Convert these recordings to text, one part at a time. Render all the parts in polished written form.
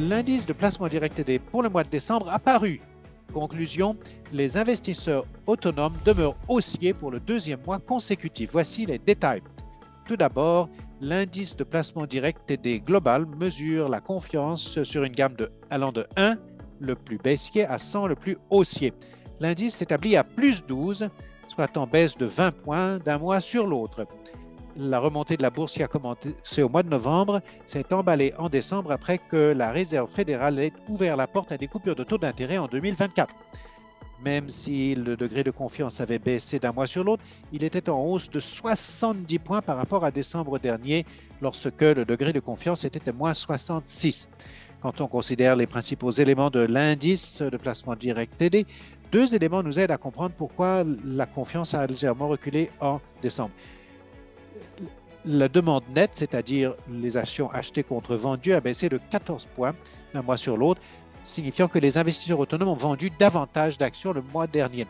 l'indice de placement direct TD pour le mois de décembre a paru. Conclusion, les investisseurs autonomes demeurent haussiers pour le deuxième mois consécutif. Voici les détails. Tout d'abord, l'indice de placement direct TD global mesure la confiance sur une gamme allant de 1, le plus baissier, à 100, le plus haussier. L'indice s'établit à plus 12, soit en baisse de 20 points d'un mois sur l'autre. La remontée de la bourse qui a commencé au mois de novembre s'est emballée en décembre après que la Réserve fédérale ait ouvert la porte à des coupures de taux d'intérêt en 2024. Même si le degré de confiance avait baissé d'un mois sur l'autre, il était en hausse de 70 points par rapport à décembre dernier, lorsque le degré de confiance était à moins 66. Quand on considère les principaux éléments de l'indice de placement direct TD, deux éléments nous aident à comprendre pourquoi la confiance a légèrement reculé en décembre. La demande nette, c'est-à-dire les actions achetées contre vendues, a baissé de 14 points d'un mois sur l'autre, signifiant que les investisseurs autonomes ont vendu davantage d'actions le mois dernier.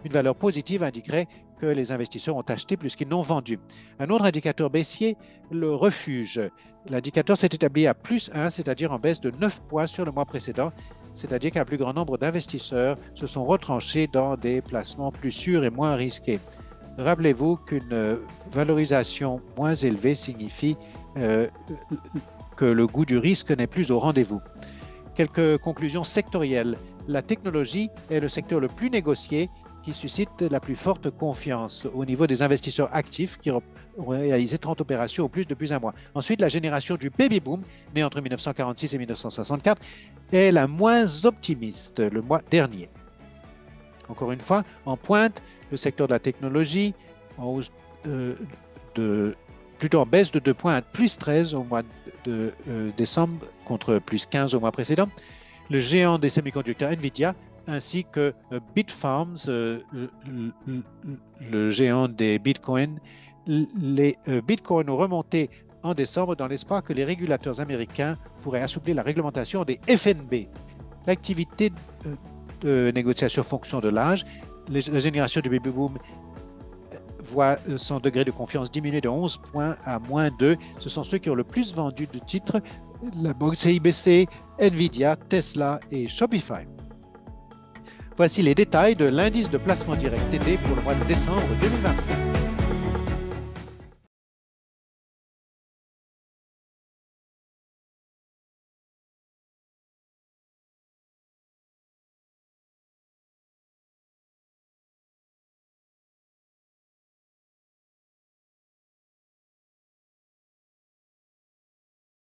Une valeur positive indiquerait que les investisseurs ont acheté plus qu'ils n'ont vendu. Un autre indicateur baissier, le refuge. L'indicateur s'est établi à plus 1, c'est-à-dire en baisse de 9 points sur le mois précédent, c'est-à-dire qu'un plus grand nombre d'investisseurs se sont retranchés dans des placements plus sûrs et moins risqués. Rappelez-vous qu'une valorisation moins élevée signifie que le goût du risque n'est plus au rendez-vous. Quelques conclusions sectorielles. La technologie est le secteur le plus négocié qui suscite la plus forte confiance au niveau des investisseurs actifs qui ont réalisé 30 opérations au plus depuis un mois. Ensuite, la génération du baby boom, née entre 1946 et 1964, est la moins optimiste le mois dernier. Encore une fois, en pointe, le secteur de la technologie, en hausse plutôt en baisse de 2 points à plus 13 au mois de décembre contre plus 15 au mois précédent. Le géant des semi-conducteurs NVIDIA ainsi que Bitfarms, le géant des bitcoins. Les bitcoins ont remonté en décembre dans l'espoir que les régulateurs américains pourraient assouplir la réglementation des FNB. L'activité de négociation fonction de l'âge, la génération du baby boom voit son degré de confiance diminuer de 11 points à moins 2. Ce sont ceux qui ont le plus vendu de titres, la bourse CIBC, Nvidia, Tesla et Shopify. Voici les détails de l'indice de placement direct TD pour le mois de décembre 2023.